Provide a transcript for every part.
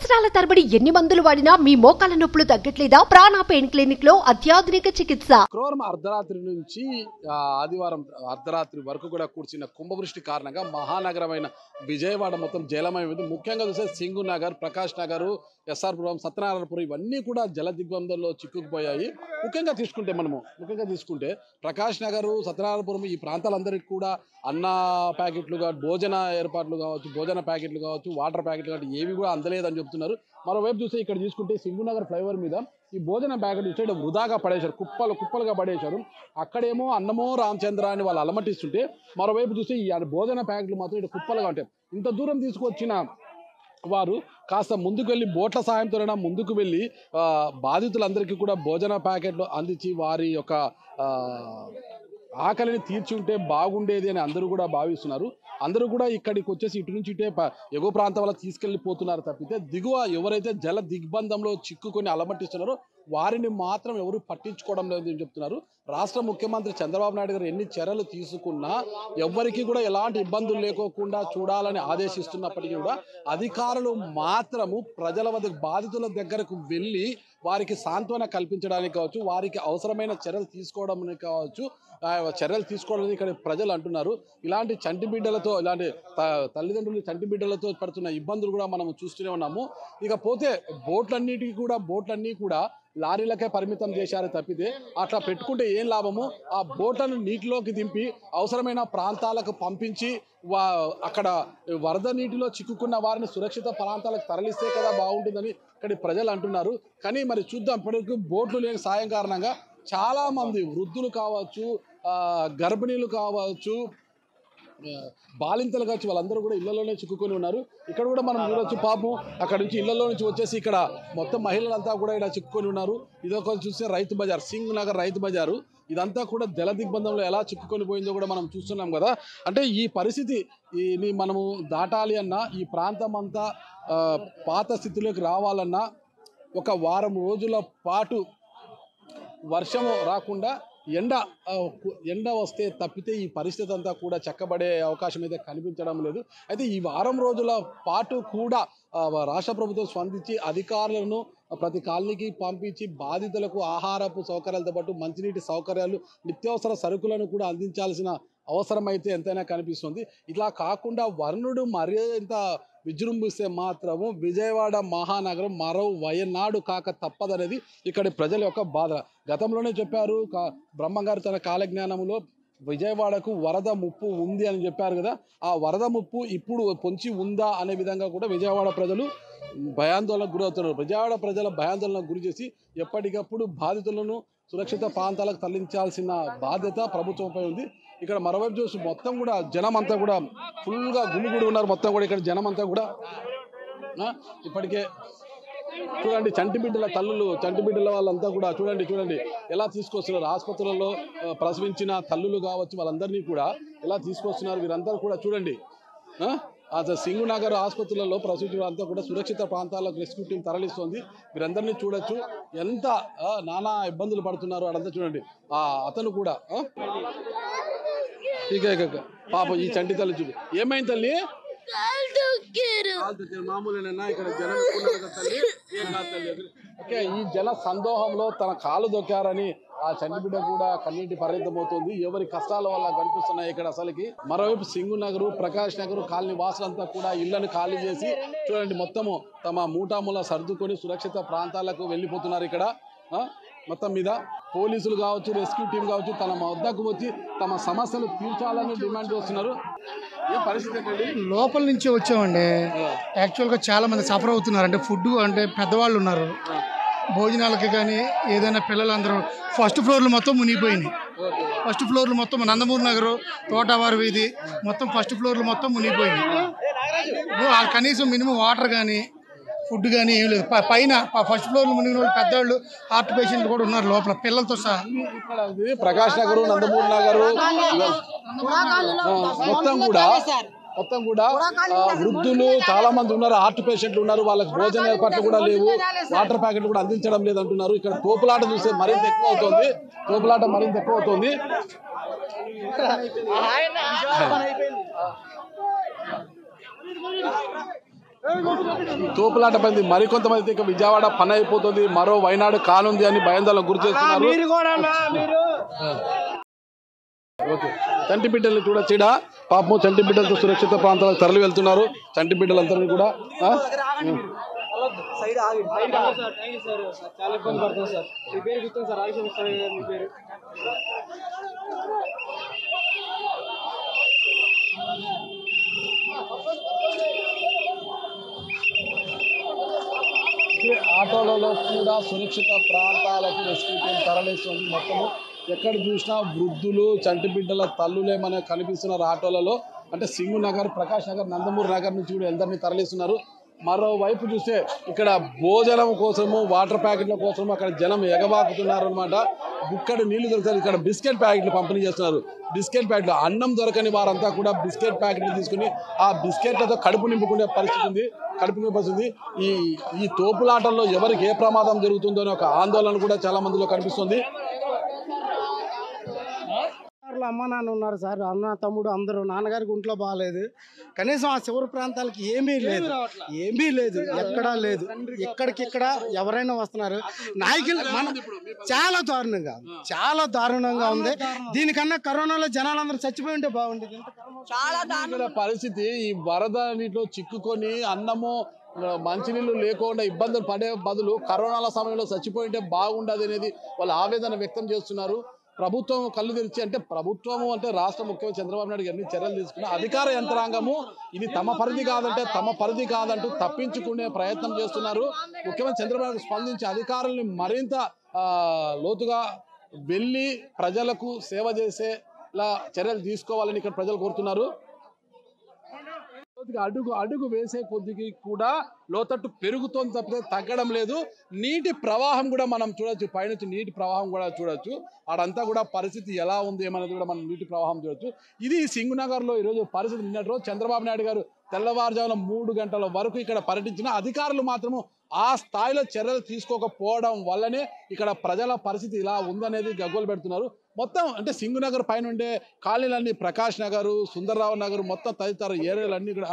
సంవత్సరాల తరబడి ఎన్ని మందులు వాడినా మీ మోకాల నొప్పులు తగ్గట్లేదా? ప్రాణ పెయిన్ క్లినిక్ లో అత్యాధునిక చికిత్స. శుక్రవారం అర్ధరాత్రి నుంచి ఆదివారం అర్ధరాత్రి వరకు కూడా కూర్చున్న కుంభవృష్టి కారణంగా మహానగరమైన విజయవాడ మొత్తం జలమయమైంది. ముఖ్యంగా చూస్తే సింగు నగర్, ప్రకాష్ నగర్, ఎస్ఆర్పురం, సత్యనారాయణపురం ఇవన్నీ కూడా జల దిగ్బంధంలో చిక్కుకుపోయాయి. ముఖ్యంగా తీసుకుంటే ప్రకాష్ నగర్, సత్యనారాయణపురం ఈ ప్రాంతాలందరికీ కూడా అన్న ప్యాకెట్లు భోజన ఏర్పాట్లు కావచ్చు, భోజన ప్యాకెట్లు కావచ్చు, వాటర్ ప్యాకెట్లు కావచ్చు ఏవి కూడా అందలేదని చెప్తున్నారు. మరోవైపు చూస్తే ఇక్కడ చూసుకుంటే సింగునగర్ ఫ్లైఓవర్ మీద ఈ భోజన ప్యాకెట్ చూస్తే వృధాగా పడేశారు, కుప్పలుగా పడేశారు. అక్కడేమో అన్నమో రామచంద్ర అని వాళ్ళు అలమటిస్తుంటే, మరోవైపు చూస్తే ఈ భోజన ప్యాకెట్లు మాత్రం ఇక్కడ కుప్పలుగా ఉంటాయి. ఇంత దూరం తీసుకొచ్చిన వారు కాస్త ముందుకు వెళ్ళి బోట్ల సాయంతో ముందుకు వెళ్ళి బాధితులందరికీ కూడా భోజన ప్యాకెట్లు అందించి వారి యొక్క ఆకలిని తీర్చి ఉంటే బాగుండేది అని అందరూ కూడా భావిస్తున్నారు. అందరూ కూడా ఇక్కడికి వచ్చేసి ఇటు నుంచి ఇటే ఎగువ ప్రాంతం వల్ల తీసుకెళ్ళిపోతున్నారు తప్పితే దిగువ ఎవరైతే జల దిగ్బంధంలో చిక్కుకొని అలమటిస్తున్నారో వారిని మాత్రం ఎవరు పట్టించుకోవడం లేదని చెప్తున్నారు. రాష్ట్ర ముఖ్యమంత్రి చంద్రబాబు నాయుడు గారు ఎన్ని చర్యలు తీసుకున్నా ఎవరికి కూడా ఎలాంటి ఇబ్బందులు లేకోకుండా చూడాలని ఆదేశిస్తున్నప్పటికీ కూడా అధికారులు మాత్రము ప్రజల వద్ద బాధితుల దగ్గరకు వెళ్ళి వారికి సాంత్వన కల్పించడానికి కావచ్చు, వారికి అవసరమైన చర్యలు తీసుకోవడానికి కావచ్చు, చర్యలు తీసుకోవాలని ఇక్కడ ప్రజలు అంటున్నారు. ఇలాంటి చంటి బిడ్డలతో, ఇలాంటి తల్లిదండ్రులు చంటి బిడ్డలతో పడుతున్న ఇబ్బందులు కూడా మనం చూస్తూనే ఉన్నాము. ఇకపోతే బోట్లన్నీ కూడా లారీలకే పరిమితం చేశారు తప్పితే అట్లా పెట్టుకుంటే ఏం లాభము? ఆ బోట్లను నీటిలోకి దింపి అవసరమైన ప్రాంతాలకు పంపించి అక్కడ వరద నీటిలో చిక్కుకున్న వారిని సురక్షిత ప్రాంతాలకు తరలిస్తే కదా బాగుంటుందని ఇక్కడి ప్రజలు అంటున్నారు. కానీ మరి చూద్దాం, ఇప్పటివరకు బోట్లు లేని సాయం కారణంగా చాలా మంది వృద్ధులు కావచ్చు, గర్భిణీలు కావచ్చు, బాలింతలు కావచ్చు, వాళ్ళందరూ కూడా ఇళ్లలోనే చిక్కుకొని ఉన్నారు. ఇక్కడ కూడా మనం చూడొచ్చు, పాపం అక్కడ నుంచి ఇళ్లలో నుంచి వచ్చేసి ఇక్కడ మొత్తం మహిళలంతా కూడా ఇక్కడ చిక్కుకొని ఉన్నారు. ఇదొక చూస్తే రైతు బజార్, సింగ్ నగర్ రైతు బజారు, ఇదంతా కూడా జల దిగ్బంధంలో ఎలా చిక్కుకొని పోయిందో కూడా మనం చూస్తున్నాం కదా. అంటే ఈ పరిస్థితి మనము దాటాలి అన్నా, ఈ ప్రాంతం అంతా పాత స్థితిలోకి రావాలన్నా ఒక వారం రోజుల పాటు వర్షము రాకుండా ఎండ వస్తే తప్పితే ఈ పరిస్థితి అంతా కూడా చక్కబడే అవకాశం అయితే కనిపించడం లేదు. అయితే ఈ వారం రోజుల పాటు కూడా రాష్ట్ర ప్రభుత్వం స్పందించి అధికారులను ప్రతి కాలనీకి పంపించి బాధితులకు ఆహారపు సౌకర్యాలతో పాటు మంచినీటి సౌకర్యాలు, నిత్యావసర సరుకులను కూడా అందించాల్సిన అవసరం అయితే ఎంతైనా కనిపిస్తుంది. ఇలా కాకుండా వరుణుడు మరింత విజృంభిస్తే మాత్రము విజయవాడ మహానగరం మరో వయనాడు కాక తప్పదనేది ఇక్కడి ప్రజల యొక్క బాధ. గతంలోనే చెప్పారు బ్రహ్మంగారు తన కాలజ్ఞానంలో విజయవాడకు వరద ముప్పు ఉంది అని చెప్పారు కదా. ఆ వరద ముప్పు ఇప్పుడు పొంచి ఉందా అనే విధంగా కూడా విజయవాడ ప్రజలు భయాందోళనకు గురవుతున్నారు. విజయవాడ ప్రజల భయాందోళనకు గురి చేసి ఎప్పటికప్పుడు బాధితులను సురక్షిత ప్రాంతాలకు తరలించాల్సిన బాధ్యత ప్రభుత్వంపై ఉంది. ఇక్కడ మరోవైపు చూసి మొత్తం కూడా జనం అంతా కూడా ఫుల్గా గుమిగూడి ఉన్నారు. మొత్తం కూడా ఇక్కడ జనం అంతా కూడా ఇప్పటికే చూడండి, చంటి బిడ్డల వాళ్ళంతా కూడా చూడండి ఎలా తీసుకొస్తున్నారు. ఆసుపత్రులలో ప్రసవించిన తల్లులు కావచ్చు, వాళ్ళందరినీ కూడా ఎలా తీసుకొస్తున్నారు. వీరందరూ కూడా చూడండి, సింగు నగర్ ఆసుపత్రులలో ప్రసవించిన అంతా కూడా సురక్షిత ప్రాంతాలకు రెస్క్యూ టీం తరలిస్తుంది. వీరందరినీ చూడొచ్చు, ఎంత నానా ఇబ్బందులు పడుతున్నారు అదంతా చూడండి. అతను కూడా పాప ఈ చంటి తల్లి చూడు, ఏమైంది తల్లి? మామూలేనా ఇక్కడ జనం తల్లి? ఓకే, ఈ జన సందోహంలో తన కాలు దొక్కారని ఆ చంటి బిడ్డ కూడా కన్నీటి పరిమితమవుతుంది. ఎవరి కష్టాల వల్ల కనిపిస్తున్నాయి ఇక్కడ అసలుకి. మరోవైపు సింగు నగరు, ప్రకాష్ నగరు కాలనీ వాసులంతా కూడా ఇళ్లను ఖాళీ చేసి చూడండి మొత్తము తమ మూటాముల సర్దుకొని సురక్షిత ప్రాంతాలకు వెళ్ళిపోతున్నారు. ఇక్కడ మొత్తం మీద పోలీసులు కావచ్చు, రెస్క్యూ టీం కావచ్చు తన వద్దకు వచ్చి తమ సమస్యలు తీర్చాలని డిమాండ్ చేస్తున్నారు. ఏ పరిస్థితి ఏంటండి? లోపల నుంచి వచ్చామండి. యాక్చువల్గా చాలా మంది సఫర్ అవుతున్నారు. అంటే ఫుడ్ అంటే పెద్దవాళ్ళు ఉన్నారు, భోజనాలకి కానీ ఏదైనా పిల్లలందరూ ఫస్ట్ ఫ్లోర్లు మొత్తం మునిగిపోయినాయి. ఫస్ట్ ఫ్లోర్లు మొత్తం నందమూరి నగరు, తోటవారి వీధి మొత్తం ఫస్ట్ ఫ్లోర్లు మొత్తం మునిగిపోయినాయి. కనీసం మినిమం వాటర్ కానీ ఫుడ్ కానీ ఏం లేదు. పైన ఫస్ట్ ఫ్లోర్లు మునిగిన వాళ్ళు పెద్దవాళ్ళు, హార్ట్ పేషెంట్లు కూడా ఉన్నారు లోపల పిల్లలతో సహా. ప్రకాష్ నగరు, నందమూరి నగరు మొత్తం కూడా వృద్ధులు చాలా మంది ఉన్నారు, హార్ట్ పేషెంట్లు ఉన్నారు. వాళ్ళకి భోజన ఏర్పాట్లు కూడా లేవు, వాటర్ ప్యాకెట్లు కూడా అందించడం లేదంటున్నారు. ఇక్కడ తోపులాట చూస్తే మరింత ఎక్కువ అవుతుంది. ఈ తోపులాట పడింది. మరికొంతమంది ఇక విజయవాడ పని అయిపోతుంది, మరో వైనాడు కానుంది అని భయాందోళనకు గురి చేస్తున్నారు. ఓకే, చంటి బిడ్డల్ని చూడొచ్చిన పాపం చంటి బిడ్డలతో సురక్షిత ప్రాంతాలకు తరలి వెళ్తున్నారు. చంటి బిడ్డలందరినీ కూడా ఆటోలలో కూడా సురక్షిత ప్రాంతాలకు రెస్క్యూ టీం తరలిస్తుంది. మొత్తము ఎక్కడ చూసినా వృద్ధులు, చంటి బిడ్డల తల్లులే మనకు కనిపిస్తున్నారు ఆటోలలో. అంటే సింగు నగర్, ప్రకాష్ నగర్, నందమూరి నగర్ నుంచి కూడా అందరినీ తరలిస్తున్నారు. మరోవైపు చూస్తే ఇక్కడ భోజనం కోసము, వాటర్ ప్యాకెట్ల కోసము అక్కడ జనం ఎగబాకుతున్నారు అనమాట. బుక్కడి నీళ్లు దొరుకుతారు. ఇక్కడ బిస్కెట్ ప్యాకెట్లు పంపిణీ చేస్తున్నారు. బిస్కెట్ ప్యాకెట్లు, అన్నం దొరకని వారంతా కూడా బిస్కెట్ ప్యాకెట్లు తీసుకుని ఆ బిస్కెట్లతో కడుపు నింపుకునే పరిస్థితి ఉంది. ఈ తోపులాటల్లో ఎవరికి ఏ ప్రమాదం జరుగుతుందో అనే ఒక ఆందోళన కూడా చాలా మందిలో కనిపిస్తుంది. అమ్మ నాన్న ఉన్నారు సార్, అన్న తమ్ముడు అందరూ. నాన్నగారికి ఒంట్లో బాగాలేదు, కనీసం ఆ చివరి ప్రాంతాలకి ఏమీ లేదు, ఎక్కడా లేదు. ఇక్కడికిక్కడ ఎవరైనా వస్తున్నారు. నాయకులు చాలా దారుణంగా ఉంది. దీనికన్నా కరోనాలో జనాలందరూ చచ్చిపోయి ఉంటే బాగుండేది. చాలా పరిస్థితి ఈ వరద నీటిలో చిక్కుకొని అన్నము మంచినీళ్ళు లేకుండా ఇబ్బందులు పడే బదులు కరోనాల సమయంలో చచ్చిపోయింటే బాగుండదు అనేది వాళ్ళు ఆవేదన వ్యక్తం చేస్తున్నారు. ప్రభుత్వం కళ్ళు తెరిచి, అంటే ప్రభుత్వము అంటే రాష్ట్ర ముఖ్యమంత్రి చంద్రబాబు నాయుడు ఎన్ని చర్యలు తీసుకున్నా అధికార యంత్రాంగము ఇది తమ పరిధి కాదంటూ తప్పించుకునే ప్రయత్నం చేస్తున్నారు. ముఖ్యమంత్రి చంద్రబాబు నాయుడు స్పందించి అధికారుల్ని మరింత లోతుగా వెళ్ళి ప్రజలకు సేవ చేసేలా చర్యలు తీసుకోవాలని ఇక్కడ ప్రజలు కోరుతున్నారు. అడుగు వేసే కొద్దికి కూడా లోతట్టు పెరుగుతోంది తప్పితే తగ్గడం లేదు. నీటి ప్రవాహం కూడా మనం చూడొచ్చు, పైనుంచి నీటి ప్రవాహం కూడా చూడొచ్చు. ఆడంతా కూడా పరిస్థితి ఎలా ఉంది ఏమనేది కూడా మనం నీటి ప్రవాహం చూడొచ్చు. ఇది సింగునగర్లో ఈరోజు పరిస్థితి. నిన్నటి రోజు చంద్రబాబు నాయుడు గారు తెల్లవారుజామున 3 గంటల వరకు ఇక్కడ పర్యటించిన అధికారులు మాత్రము ఆ స్థాయిలో చర్యలు తీసుకోకపోవడం వల్లనే ఇక్కడ ప్రజల పరిస్థితి ఇలా ఉందనేది గగ్గోలు పెడుతున్నారు. మొత్తం అంటే సింగునగర్ పైన ఉండే కాలనీలన్నీ, ప్రకాష్ నగర్, సుందర్రావు నగర్, మొత్తం తదితర ఏరియాలన్నీ కూడా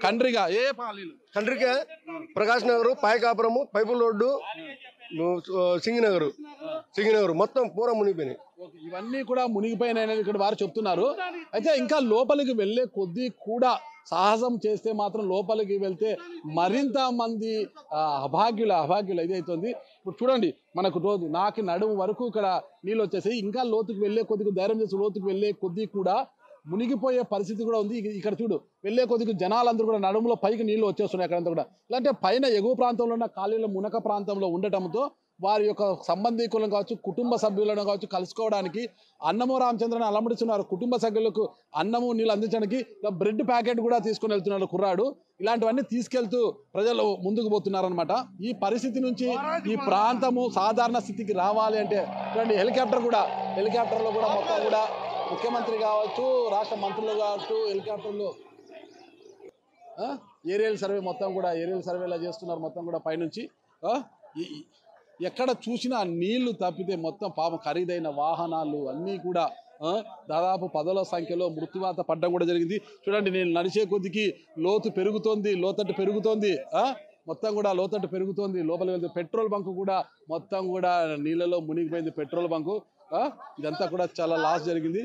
కండ్రిగా ప్రకాష్ నగర్, పాయకాపురము, పైపుల్ రోడ్డు, సింగినగర్ మొత్తం పూరా మునిగిపోయినాయి. ఇవన్నీ కూడా మునిగిపోయినాయని ఇక్కడ వారు చెప్తున్నారు. అయితే ఇంకా లోపలికి వెళ్ళే కొద్దీ కూడా సాహసం చేస్తే మాత్రం లోపలికి వెళ్తే మరింత మంది అభాగ్యులు ఇదైతుంది. ఇప్పుడు చూడండి, మనకు రోజు నడుము వరకు ఇక్కడ నీళ్ళు వచ్చేసాయి. ఇంకా లోతుకు వెళ్ళే కొద్దిగా ధైర్యం చేసి లోతుకు వెళ్ళే కొద్దీ కూడా మునిగిపోయే పరిస్థితి కూడా ఉంది. ఇక్కడ చూడు, వెళ్ళే కొద్దిగా జనాలందరూ కూడా నడుములో పైకి నీళ్లు వచ్చేస్తున్నాయి అక్కడంతా కూడా. ఇలాంటి పైన ఎగువ ప్రాంతంలో ఉన్న ఖాళీల మునక ప్రాంతంలో ఉండటంతో వారి యొక్క సంబంధికులను కావచ్చు, కుటుంబ సభ్యులను కావచ్చు కలుసుకోవడానికి అన్నము రామచంద్రని అలమడిస్తున్నారు. కుటుంబ సభ్యులకు అన్నము నీళ్ళు అందించడానికి బ్రెడ్ ప్యాకెట్ కూడా తీసుకుని వెళ్తున్నాడు కుర్రాడు. ఇలాంటివన్నీ తీసుకెళ్తూ ప్రజలు ముందుకు పోతున్నారనమాట. ఈ పరిస్థితి నుంచి ఈ ప్రాంతము సాధారణ స్థితికి రావాలి అంటే చూడండి, హెలికాప్టర్లో కూడా మొత్తం కూడా ముఖ్యమంత్రి కావచ్చు, రాష్ట్ర మంత్రులు కావచ్చు, హెలికాప్టర్లు ఏరియల్ సర్వే మొత్తం కూడా ఏరియల్ సర్వేలా చేస్తున్నారు. మొత్తం కూడా పైనుంచి ఎక్కడ చూసినా నీళ్లు తప్పితే మొత్తం పాపం ఖరీదైన వాహనాలు అన్నీ కూడా దాదాపు 10ల సంఖ్యలో మృత్యువాత పడ్డం కూడా జరిగింది. చూడండి, నేను నడిచే కొద్దికి లోతట్టు పెరుగుతోంది. మొత్తం కూడా లోతట్టు పెరుగుతోంది. లోపలికి వెళ్తే పెట్రోల్ బంకు కూడా మొత్తం కూడా నీళ్ళలో మునిగిపోయింది. పెట్రోల్ బంకు ఇదంతా కూడా చాలా లాస్ జరిగింది.